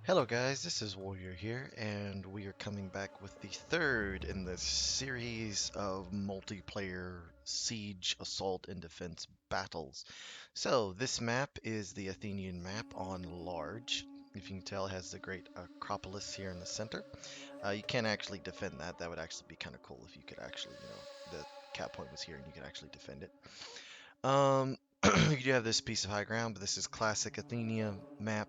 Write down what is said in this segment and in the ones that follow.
Hello guys, this is Warrior here, and we are coming back with the third in this series of multiplayer siege, assault, and defense battles. So this map is the Athenian map on large. If you can tell, it has the great Acropolis here in the center. You can't actually defend that. That would actually be kind of cool if you could actually, the cap point was here and you could actually defend it. Um, you do have this piece of high ground, but this is classic Athenia map.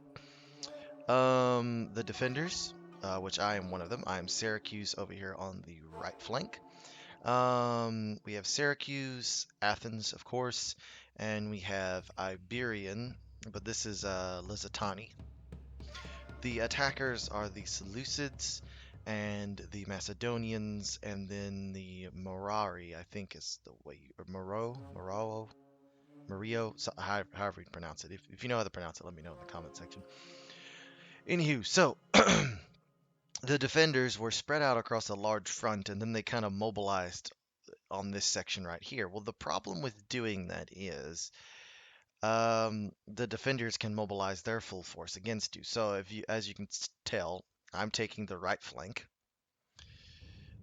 The defenders, which I am one of them. I am Syracuse over here on the right flank. We have Syracuse, Athens, of course, and we have Iberian, but this is Lusitani. The attackers are the Seleucids and the Macedonians, and then the Morari, I think is the way you, or Mario, so, however you pronounce it. If you know how to pronounce it, let me know in the comment section. Anywho, so the defenders were spread out across a large front and then they kind of mobilized on this section right here. Well, the problem with doing that is the defenders can mobilize their full force against you. So if you, as you can tell, I'm taking the right flank.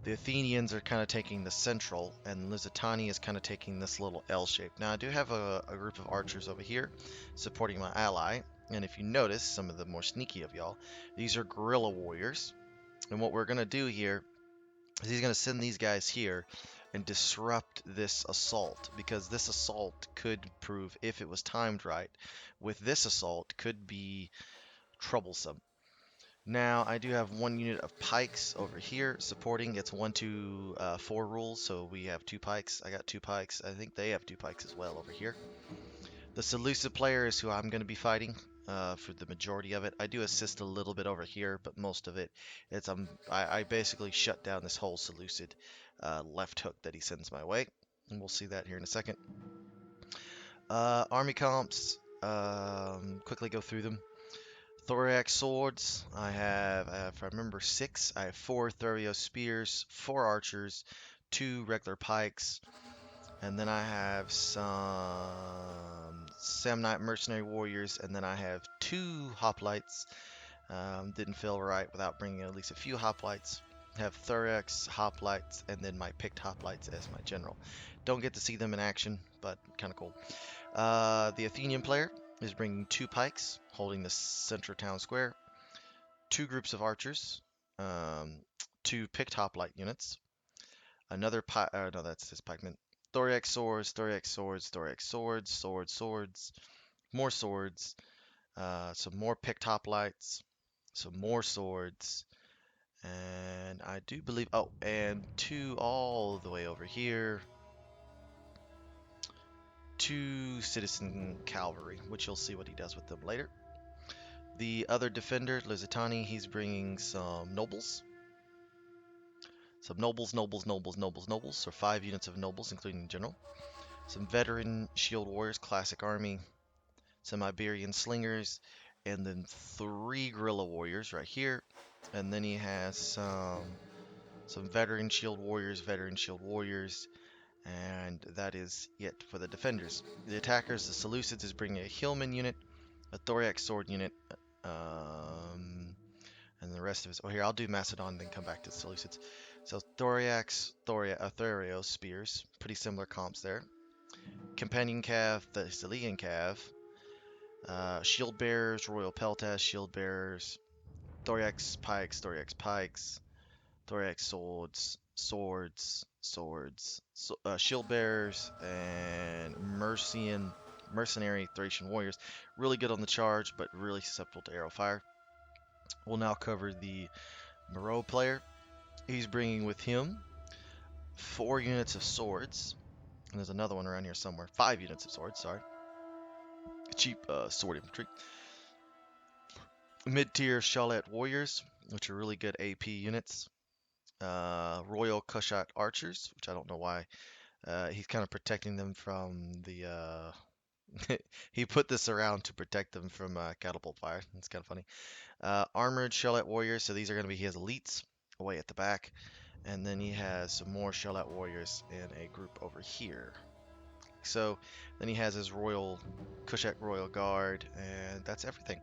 The Athenians are kind of taking the central, and Lusitania is kind of taking this little L shape. Now, I do have a group of archers over here supporting my ally, and if you notice, some of the more sneaky of y'all, these are guerrilla warriors. And what we're going to do here is he's going to send these guys here and disrupt this assault, because this assault could prove, if it was timed right, with this assault could be troublesome. Now I do have one unit of pikes over here supporting. It's 1, 2, 4 rules, so we have 2 pikes. I got 2 pikes. I think they have 2 pikes as well over here. The Seleucid player is who I'm going to be fighting for the majority of it. I do assist a little bit over here, but most of it, it's I basically shut down this whole Seleucid left hook that he sends my way, and we'll see that here in a second. Army comps, quickly go through them. Thorax swords, I have, if I remember, 6. I have 4 Thurio spears, 4 archers, 2 regular pikes, and then I have some Samnite mercenary warriors, and then I have 2 hoplites. Didn't feel right without bringing at least a few hoplites. Have thorax hoplites, and then my picked hoplites as my general. Don't get to see them in action, but kind of cool. The Athenian player is bringing 2 pikes, holding the center town square. 2 groups of archers, um, 2 picked hoplite units. Another pike, no, that's his pikeman. Thorax swords, thorax swords, thorax swords, swords, more swords, some more picked hoplites, some more swords, and I do believe, oh, and 2 all the way over here, 2 citizen cavalry, which you'll see what he does with them later. The other defender, Lusitani, he's bringing some nobles. Some nobles. So 5 units of nobles, including the general. Some veteran shield warriors, classic army. Some Iberian slingers, and then 3 guerrilla warriors right here. And then he has some veteran shield warriors, and that is it for the defenders. The attackers, the Seleucids, is bringing a Hillman unit, a Thorax sword unit, and the rest of us. Oh, here, I'll do Macedon, then come back to the Seleucids. So Thurio spears, pretty similar comps there. Companion Cav, the Thessalian Cav, Shield Bearers, Royal Peltas, Shield Bearers, Thorax Pikes, Thorax Swords, Shield Bearers, and Mercenary Thracian Warriors. Really good on the charge, but really susceptible to arrow fire. We'll now cover the Moreau player. He's bringing with him 4 units of swords. And there's another one around here somewhere. 5 units of swords, sorry. Cheap sword infantry. Mid-tier Shalet warriors, which are really good AP units. Royal Kushite archers, which I don't know why. He's kind of protecting them from the. He put this around to protect them from catapult fire. It's kind of funny. Armored Shalet warriors, so these are going to be his elites away at the back. And then he has some more Shalet warriors in a group over here. So then he has his Royal Kushite Royal Guard, and that's everything.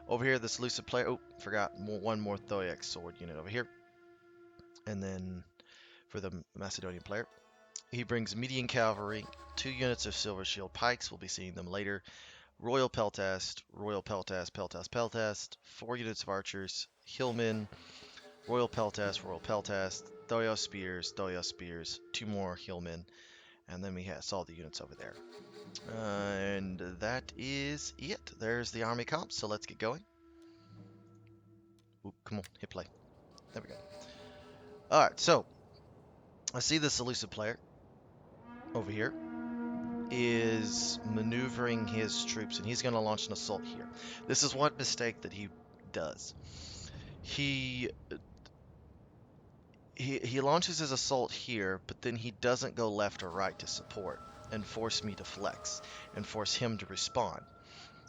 Over here, this Seleucid player. Oh, forgot one more Thoyax sword unit over here. And then for the Macedonian player, he brings median cavalry, 2 units of silver shield pikes. We'll be seeing them later. Royal Peltast, Royal Peltast, Peltast, Peltast. 4 units of archers, hillmen, Royal Peltast, Thoyos spears, Thoyos spears. 2 more hillmen, and then we saw the units over there. And that is it. There's the army comp. So let's get going. Ooh, come on, hit play. There we go. All right, so I see the Seleucid player over here is maneuvering his troops, and he's going to launch an assault here. This is one mistake that he does. He launches his assault here, but then he doesn't go left or right to support and force me to flex and force him to respond.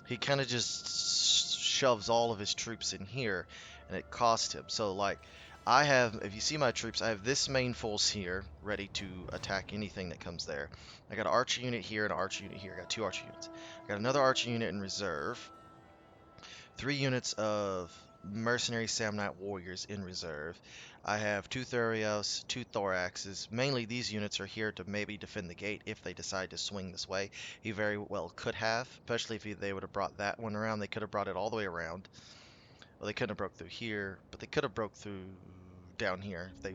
He kind of just shoves all of his troops in here, and it cost him. So, like, I have, if you see my troops, I have this main force here, ready to attack anything that comes there. I got an archer unit here and an archer unit here. I got 2 archer units. I got another archer unit in reserve. 3 units of mercenary Samnite warriors in reserve. I have 2 Thurios, 2 Thoraxes. Mainly these units are here to maybe defend the gate if they decide to swing this way. He very well could have, especially if they would have brought that one around. They could have brought it all the way around. Well, they couldn't have broke through here, but they could have broke through down here if they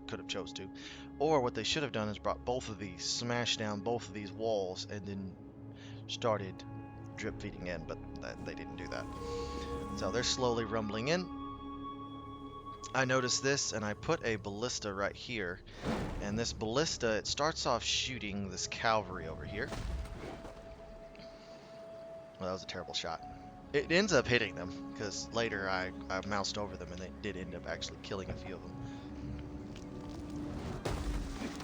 could have chose to. Or what they should have done is brought both of these, smashed down both of these walls, and then started drip feeding in, but they didn't do that. So they're slowly rumbling in. I noticed this, and I put a ballista right here. And this ballista, it starts off shooting this cavalry over here. Well, that was a terrible shot. It ends up hitting them, because later I moused over them, and they did end up actually killing a few of them.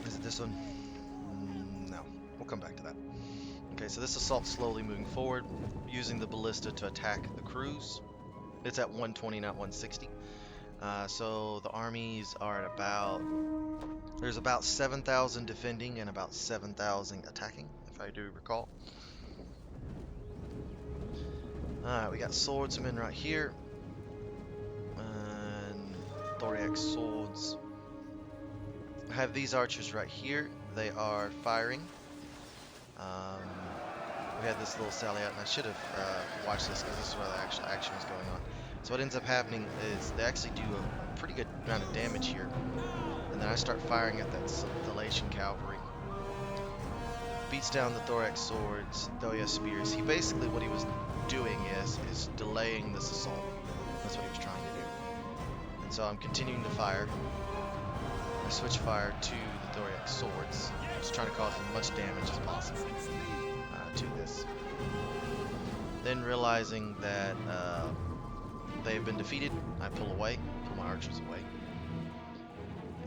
Is it this one? No. We'll come back to that. Okay, so this assault's slowly moving forward, using the ballista to attack the crews. It's at 120, not 160. So the armies are at there's about 7,000 defending and about 7,000 attacking, if I do recall. Alright, we got swordsmen right here. And Thorax swords. I have these archers right here. They are firing. We had this little sally out, and I should have watched this because this is where the actual action was going on. So what ends up happening is they actually do a pretty good amount of damage here. And then I start firing at that Thalacian cavalry. Beats down the Thorax swords, Thoya spears. He basically, what he was doing is delaying this assault. That's what he was trying to do. And so I'm continuing to fire. I switch fire to the Thorax swords. Just trying to cause as much damage as possible to this. Then realizing that they've been defeated, I pull away, pull my archers away.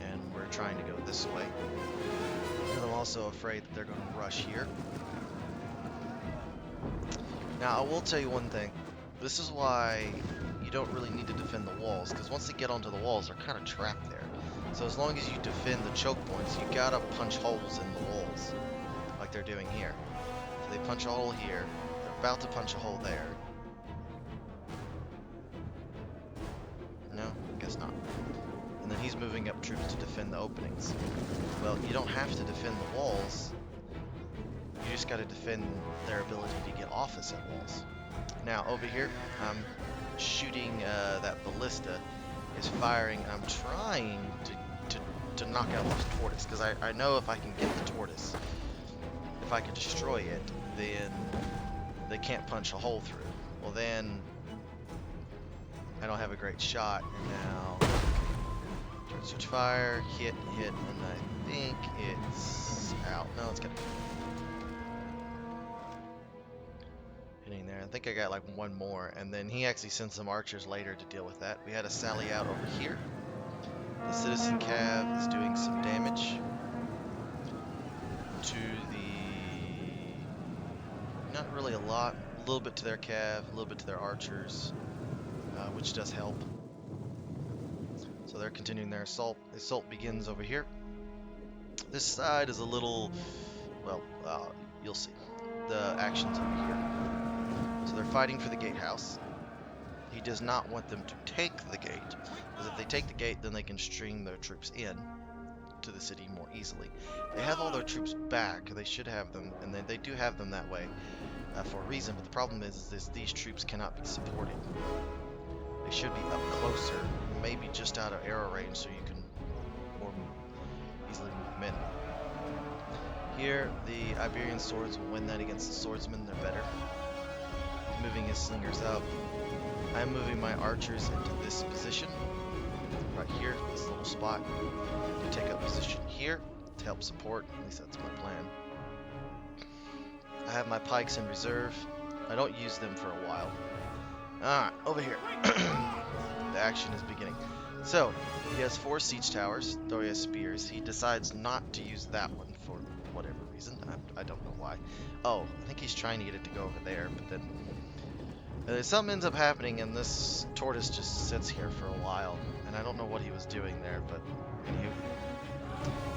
And we're trying to go this way. And I'm also afraid that they're going to rush here. Now, I will tell you one thing. This is why you don't really need to defend the walls, because once they get onto the walls, they're kind of trapped there. So as long as you defend the choke points, you gotta punch holes in the walls, like they're doing here. So they punch a hole here, they're about to punch a hole there. No, guess not. And then he's moving up troops to defend the openings. Well, you don't have to defend the walls. You just gotta defend their ability to get off of said walls. Now, over here, I'm shooting that ballista. Is firing, and I'm trying to knock out this tortoise, because I know if I can get the tortoise, if I can destroy it, then they can't punch a hole through. Well, then I don't have a great shot, and now switch fire, hit, and I think it's out. No, it's gonna hitting there. I think I got like one more, and then he actually sent some archers later to deal with that. We had a sally out over here. The citizen cav is doing some damage to not really a lot, a little bit to their cav, a little bit to their archers, which does help. So they're continuing their assault. The assault begins over here. This side is a little, well, you'll see. The action's over here. So they're fighting for the gatehouse. he does not want them to take the gate, because if they take the gate, then they can string their troops in to the city more easily. They have all their troops back. They should have them, and they do have them that way for a reason, but the problem is these troops cannot be supported. They should be up closer, maybe just out of arrow range, so you can more easily move them in. Here, the Iberian swords will win that against the swordsmen. They're better. He's moving his slingers up. I'm moving my archers into this position, right here, this little spot, to take up position here to help support. At least that's my plan. I have my pikes in reserve. I don't use them for a while. Alright, over here. The action is beginning. So, he has 4 siege towers, though he has spears. He decides not to use that one for whatever reason. I don't know why. Oh, I think he's trying to get it to go over there, but then something ends up happening and this tortoise just sits here for a while. And I don't know what he was doing there, but anywho.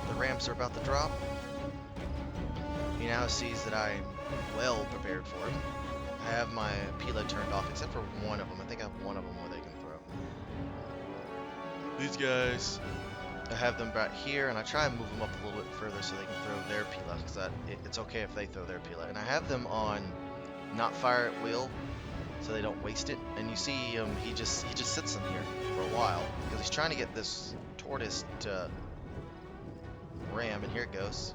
The ramps are about to drop. He now sees that I'm well prepared for him. I have my Pila turned off, except for one of them. I think I have one of them where they can throw. These guys, I have them back here, and I try and move them up a little bit further so they can throw their Pila, because it's okay if they throw their Pila. And I have them on not fire at will, so they don't waste it. And you see he just sits in here for a while, because he's trying to get this tortoise to ram, and here it goes.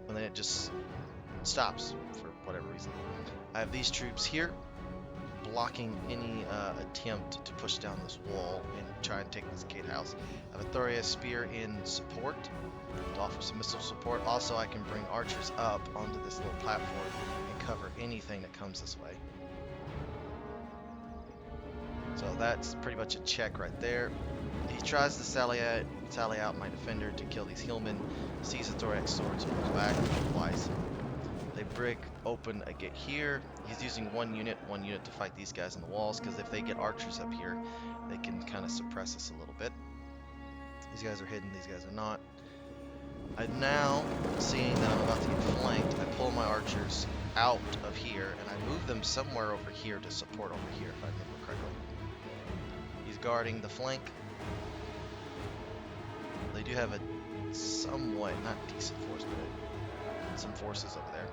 And then it just stops for whatever reason. I have these troops here blocking any attempt to push down this wall and try and take this gatehouse. I have a Thoria spear in support to offer some missile support. Also, I can bring archers up onto this little platform and cover anything that comes this way. So that's pretty much a check right there. He tries to sally out my defender to kill these hillmen, sees the thorax sword, so moves back twice. They break open a gate here. He's using one unit to fight these guys in the walls, because if they get archers up here, they can kind of suppress us a little bit. These guys are hidden, these guys are not. I now, seeing that I'm about to get flanked, I pull my archers out of here, and I move them somewhere over here to support over here, if I remember correctly. He's guarding the flank. They do have a somewhat, not decent force, but some forces over there.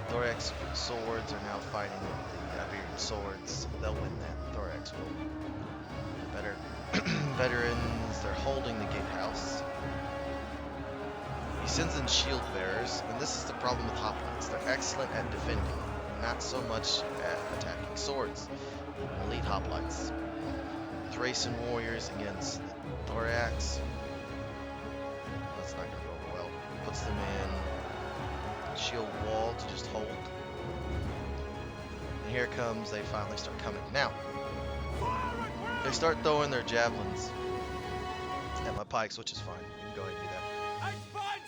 Thorax swords are now fighting with the Iberian swords. They'll win that. Thorax will. Better veterans, they're holding the gatehouse. He sends in shield bearers, and this is the problem with hoplites. They're excellent at defending, not so much at attacking swords. Elite hoplites. Thracian warriors against the Thorax. That's not going to go over well. Puts them in shield wall to just hold. And here comes, they finally start coming. Now, they start throwing their javelins at my pikes, which is fine. You can go ahead and do that.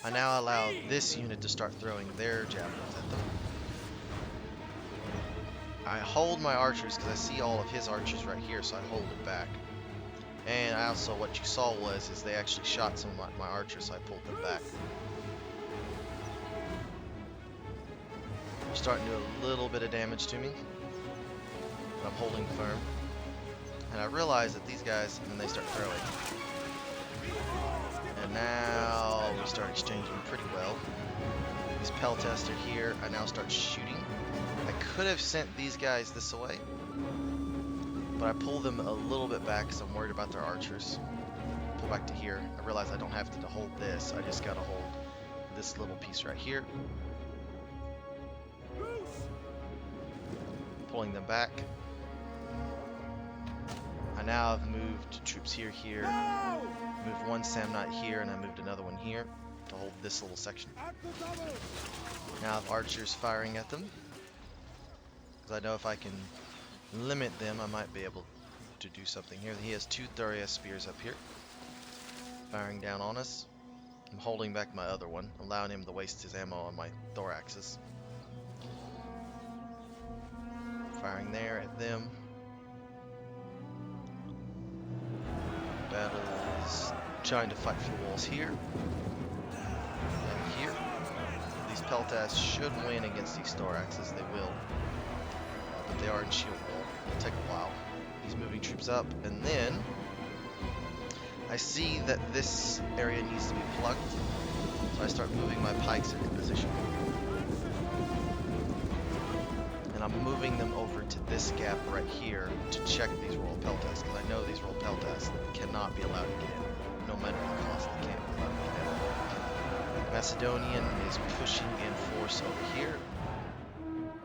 I now allow this unit to start throwing their javelins at them. I hold my archers because I see all of his archers right here, so I hold it back. And also what you saw is they actually shot some of my archers, so I pulled them back. They're starting to do a little bit of damage to me, but I'm holding firm. And I realize that these guys, and then they start throwing. And now we start exchanging pretty well. These peltests are here. I now start shooting. I could have sent these guys this way, but I pull them a little bit back because I'm worried about their archers. Pull back to here. I realize I don't have to hold this. I just got to hold this little piece right here. Pulling them back. I now have moved troops here. Moved one Samnite here, and I moved another one here to hold this little section. Now I have archers firing at them, because I know if I can limit them, I might be able to do something here. He has 2 Thoria spears up here, firing down on us. I'm holding back my other one, allowing him to waste his ammo on my thoraxes. Firing there at them. Battle is trying to fight for the walls here and here. These peltasts should win against these thoraxes. They will, but they are in shield wall. It'll take a while. He's troops up, and then I see that this area needs to be plugged, so I start moving my pikes into position. And I'm moving them over to this gap right here to check these Royal Peltas, because I know these Royal Peltas cannot be allowed to get in. No matter the cost, they can't be allowed to get in. Macedonian is pushing in force over here.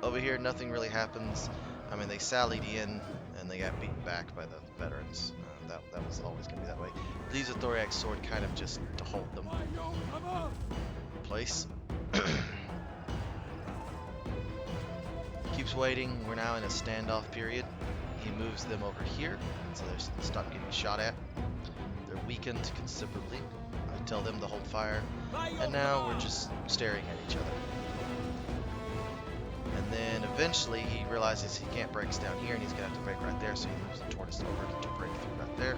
Over here, nothing really happens. I mean, they sallied in, and they got beaten back by the veterans. That was always going to be that way. These a Thorax sword kind of just to hold them in place. Keeps waiting. We're now in a standoff period. He moves them over here, so they stop getting shot at. They're weakened considerably. I tell them to hold fire, and now we're just staring at each other. And then eventually he realizes he can't break us down here, and he's gonna have to break right there, so he moves the tortoise over to break through right there.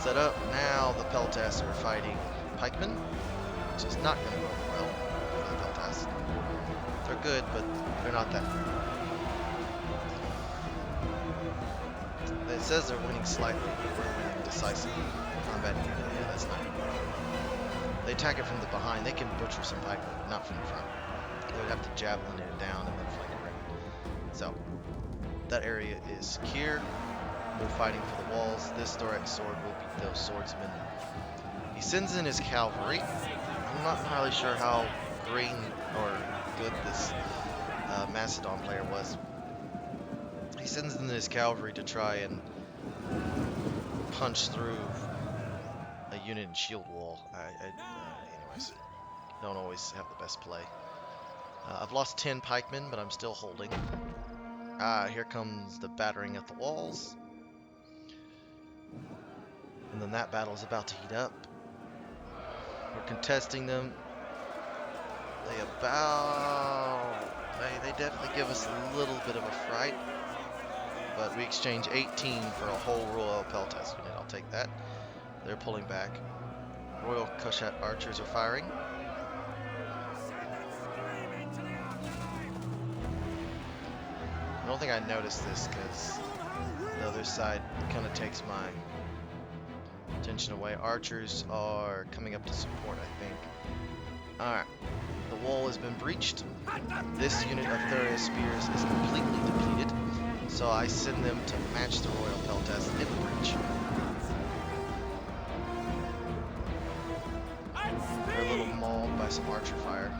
Set up. Now the Peltas are fighting pikemen, which is not gonna go well for the Peltas. They're good, but they're not that good. It says they're winning slightly, but we're winning decisively. Combat unit, yeah, that's not good. They attack it from the behind. They can butcher some pikemen, but not from the front. They would have to javelin it down and then flank it right. So, that area is secure. We're fighting for the walls. This Thorax sword will beat those swordsmen. He sends in his cavalry. I'm not entirely sure how green or good this Macedon player was. He sends in his cavalry to try and punch through a unit in shield wall. Anyways, don't always have the best play. I've lost 10 pikemen, but I'm still holding. Here comes the battering at the walls. And then that battle is about to heat up. We're contesting them. They definitely give us a little bit of a fright. But we exchange 18 for a whole Royal Peltas unit. I'll take that. They're pulling back. Royal Kushat archers are firing. I don't think I noticed this because the other side kind of takes my attention away. Archers are coming up to support, I think. Alright. The wall has been breached. This unit of Thuria spears is completely depleted, so I send them to match the Royal Peltas in the breach. They're a little mauled by some archer fire.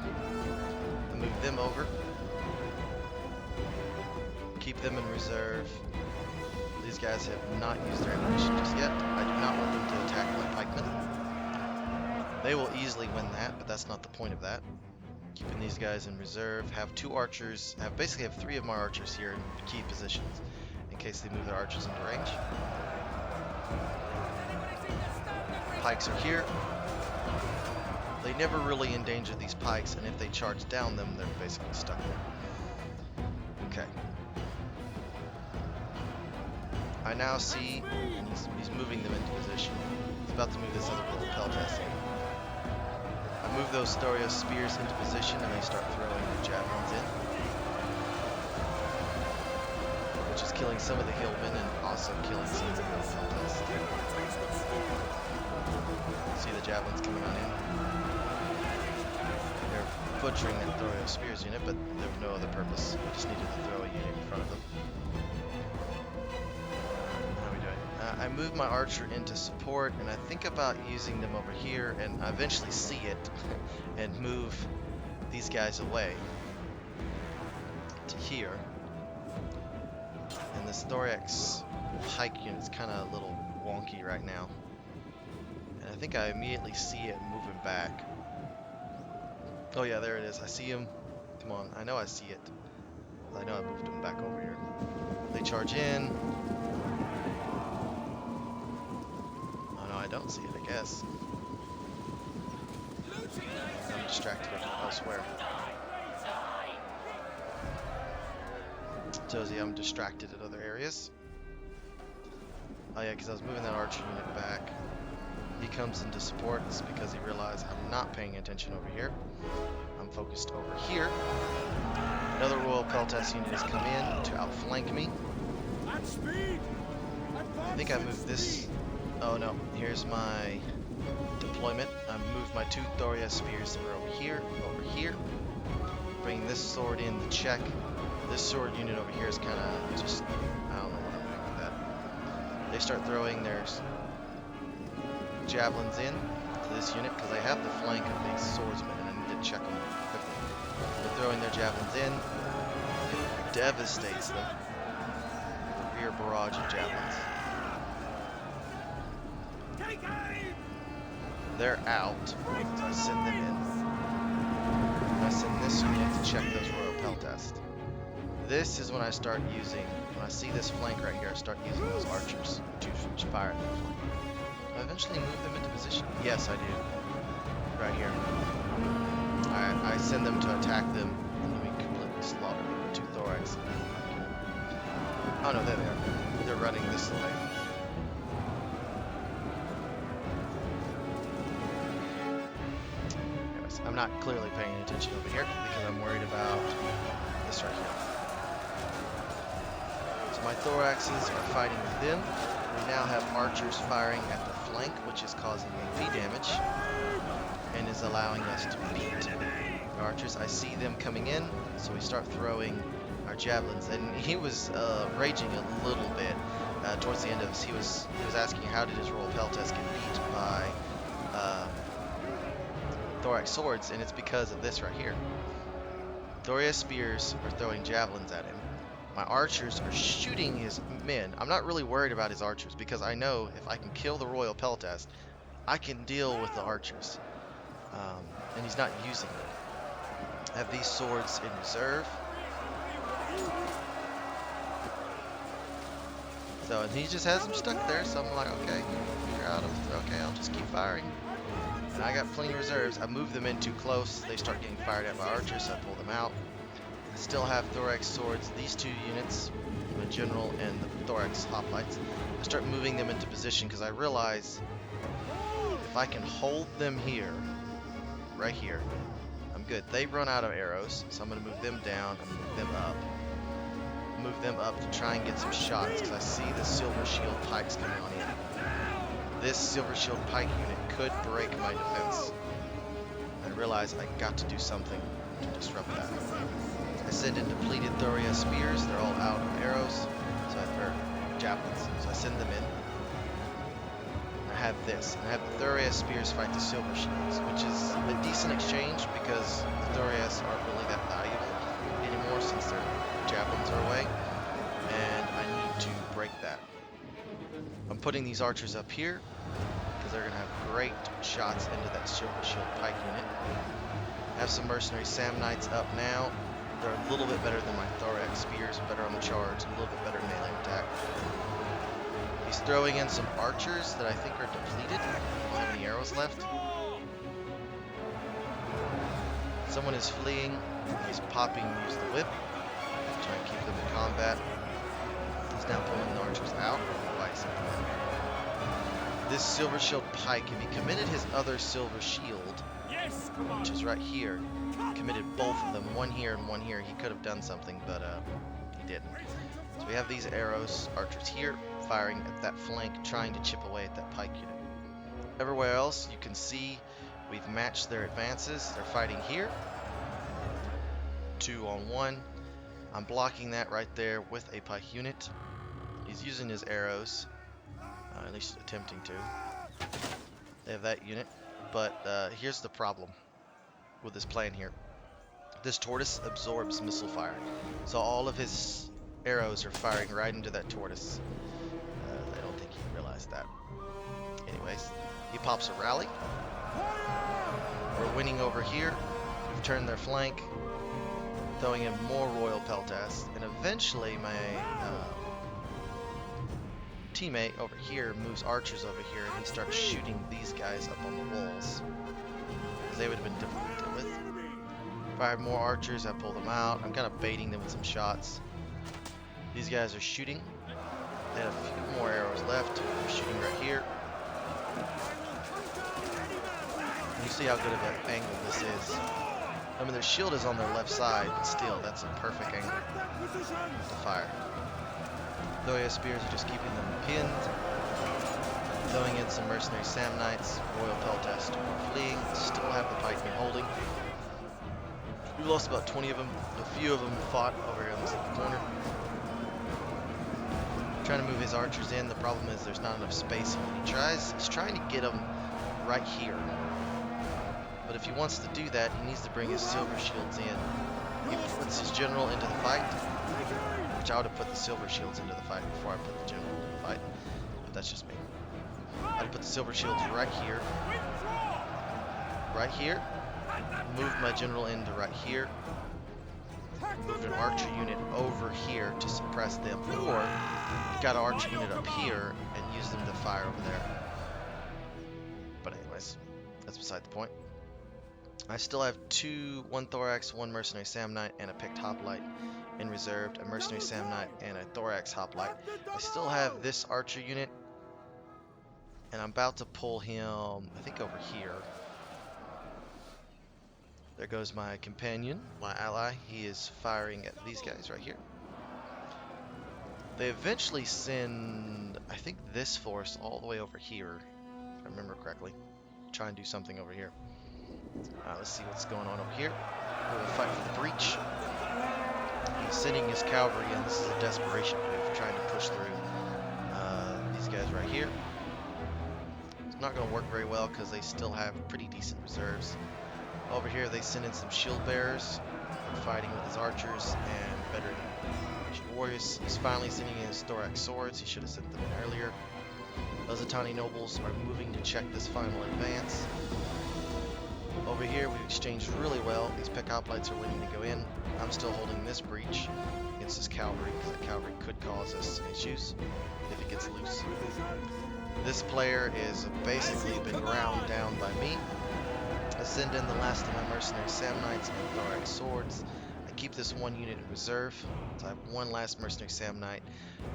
I move them over. Keep them in reserve. These guys have not used their ammunition just yet. I do not want them to attack my pikemen. They will easily win that, but that's not the point of that. Keeping these guys in reserve. Have 2 archers. Basically have 3 of my archers here in key positions in case they move their archers into range. Pikes are here. They never really endanger these pikes, and if they charge down them, they're basically stuck there. Okay. I now see, and he's moving them into position. He's about to move this other little Peltas in. I move those Storios spears into position, and they start throwing their javelins in, which is killing some of the hillmen and also killing some of the Peltas. See the javelins coming on in. They're butchering that Thorio spears unit, but there was no other purpose. We just needed to throw a unit in front of them. I move my archer into support, and I think about using them over here, and I eventually see it and move these guys away to here. And this Thorax pike unit is kind of a little wonky right now. And I think I immediately see it moving back. Oh yeah, there it is. I see him. Come on, I know I see it. I know I moved him back over here. They charge in. I don't see it, I guess. I'm distracted elsewhere. Josie, I'm distracted at other areas. Oh yeah, because I was moving that archer unit back. He comes into support. It's because he realized I'm not paying attention over here. I'm focused over here. Another Royal Peltas unit has come in to outflank me. I think I moved this. Oh no, here's my deployment. I moved my 2 Thoria spears that were over here. Bringing this sword in to check. This sword unit over here is kind of just, I don't know what I'm doing with that. They start throwing their javelins in to this unit because they have the flank of these swordsmen and I need to check them quickly. They're throwing their javelins in. It devastates them. Rear barrage of javelins. They're out, so I send them in. I send this unit to check those royal peltast. This is when I start using, when I see this flank right here, I start using those archers to fire at that flank. I eventually move them into position. Yes, I do. Right here. I send them to attack them, and then we completely slaughter them. 2 thorax. Oh no, there they are. They're running this way. Anyways, I'm not clearly paying attention over here because I'm worried about this right here. So my thoraxes are fighting with them. We now have archers firing at the flank, which is causing AP damage and is allowing us to beat the archers. I see them coming in, so we start throwing our javelins. And he was raging a little bit towards the end of this. He was asking how did his royal peltast get beat by thorax swords, and it's because of this right here. Thoria spears are throwing javelins at him. My archers are shooting his men. I'm not really worried about his archers because I know if I can kill the royal peltast, I can deal with the archers. And he's not using them. I have these swords in reserve. So, and he just has them stuck there, so I'm like, okay, you're out of, okay, I'll just keep firing. And I got plenty of reserves. I move them in too close. They start getting fired at by archers, so I pull them out. I still have thorax swords. These 2 units, the general and the thorax hoplites, I start moving them into position because I realize if I can hold them here, right here, I'm good. They run out of arrows, so I'm going to move them down and move them up. Move them up to try and get some shots because I see the silver shield pikes coming on in. This silver shield pike unit could break my defense. I realize I got to do something to disrupt that. I send in depleted Thoria spears. They're all out of arrows, or javelins. So I send them in. I have this. I have the Thoria spears fight the silver shields, which is a decent exchange because the Thorias aren't really that valuable anymore since their javelins are away, and I need to break that. I'm putting these archers up here because they're going to have great shots into that silver shield pike unit. I have some mercenary Samnites up now. They're a little bit better than my thorax spears, better on the charge, a little bit better melee attack. He's throwing in some archers that I think are depleted. I don't have any arrows left. Someone is fleeing. He's popping, use the whip. Try and keep them in combat. He's now pulling the archers out. This silver shield pike, if he committed his other silver shield, which is right here, committed both of them, one here and one here, he could have done something, but he didn't. So we have these arrows, archers here, firing at that flank, trying to chip away at that pike unit. Everywhere else, you can see we've matched their advances. They're fighting here, 2 on 1. I'm blocking that right there with a pike unit. He's using his arrows, at least attempting to. They have that unit, but here's the problem with this plan here. This tortoise absorbs missile fire, so all of his arrows are firing right into that tortoise. I don't think he realized that. Anyways, he pops a rally. We're winning over here. We've turned their flank, throwing in more royal peltasts, and eventually my teammate over here moves archers over here, and he starts shooting these guys up on the walls, because they would have been difficult to deal with. Fired more archers, I pull them out. I'm kind of baiting them with some shots. These guys are shooting. They have a few more arrows left. They're shooting right here. And you see how good of an angle this is. I mean, their shield is on their left side, but still, that's a perfect angle to fire. Thoya spears are just keeping them pinned. Throwing in some mercenary Samnites. Royal Peltast are fleeing. Still have the pikemen holding. We lost about 20 of them. A few of them fought over here on this corner. Trying to move his archers in. The problem is there's not enough spacing. He's trying to get them right here. But if he wants to do that, he needs to bring his silver shields in. He puts his general into the fight, which I would have put the silver shields into the fight before I put the general into the fight. But that's just me. I'd have put the silver shields right here. Right here. Moved my general into right here. Moved an archer unit over here to suppress them. Or got an archer unit up here and used them to fire over there. But anyways, that's beside the point. I still have one thorax, one mercenary Samnite, and a picked hoplite in reserve, a mercenary Samnite, and a thorax hoplite. I still have this archer unit, and I'm about to pull him, I think, over here. There goes my companion, my ally. He is firing at these guys right here. They eventually send, I think, this force all the way over here, if I remember correctly. Try and do something over here. Let's see what's going on over here. We're going to fight for the breach. He's sending his cavalry in. This is a desperation move, trying to push through these guys right here. It's not going to work very well because they still have pretty decent reserves. Over here they send in some shield bearers, fighting with his archers and veteran warriors. He's finally sending in his thorax swords. He should have sent them in earlier. Lusitani nobles are moving to check this final advance. Over here we've exchanged really well. These pick hoplites are waiting to go in. I'm still holding this breach against his cavalry because the cavalry could cause us issues if it gets loose. This player is basically been ground down by me. I send in the last of my mercenary Samnites and thorax swords. I keep this one unit in reserve, so I have one last mercenary Samnite.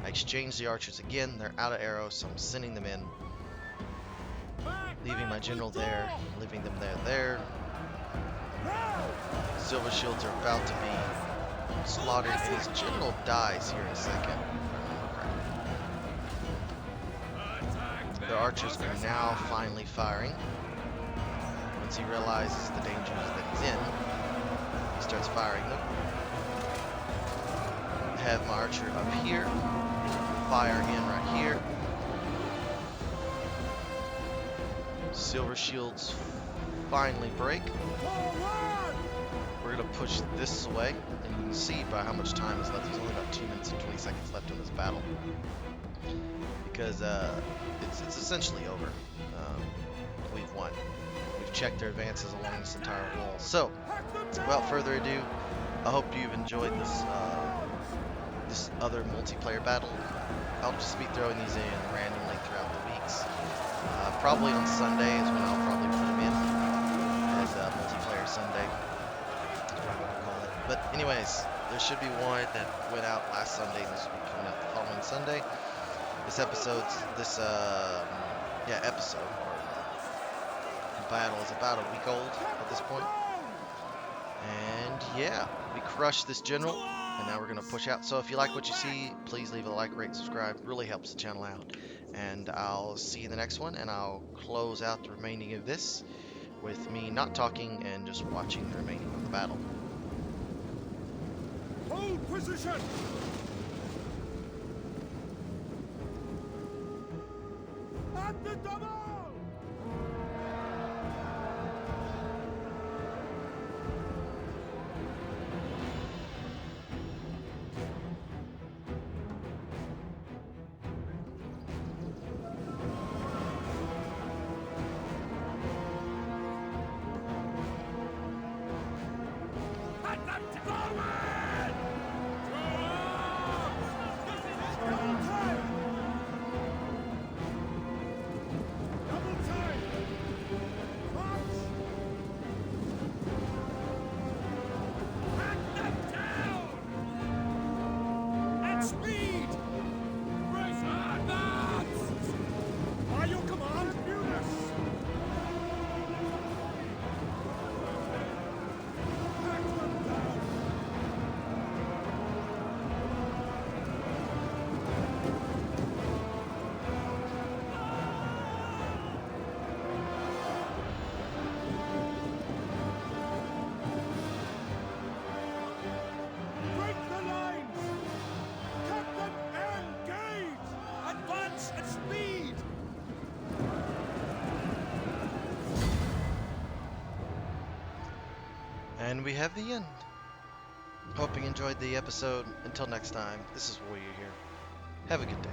I exchange the archers again. They're out of arrows, so I'm sending them in. Leaving my general there, leaving them there. Silver shields are about to be slaughtered, and his general dies here in a second, if I remember correctly. The archers are now finally firing. Once he realizes the dangers that he's in, he starts firing them. I have my archer up here, fire in right here. Silver shields finally break. We're going to push this way, and you can see by how much time is left. There's only about 2 minutes and 20 seconds left in this battle. Because it's essentially over. We've won. We've checked their advances along this entire wall. So, without further ado, I hope you've enjoyed this other multiplayer battle. I'll just be throwing these in randomly throughout the weeks. Probably on Sunday is when I'll probably put them in as multiplayer Sunday. That's probably what I'll call it. But anyways, there should be one that went out last Sunday. This will be coming out the following Sunday. This episode or battle is about a week old at this point. And yeah, we crushed this general, and now we're going to push out. So if you like what you see, please leave a like, rate, subscribe. It really helps the channel out. And I'll see you in the next one, and I'll close out the remaining of this with me not talking and just watching the remaining of the battle. Hold position! At the double! And we have the end. Hope you enjoyed the episode. Until next time, this is Warrior here. Have a good day.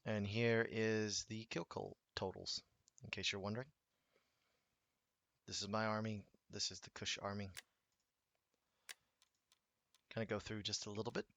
And here is the kill totals, in case you're wondering. This is my army. This is the Kush army. Kind of go through just a little bit.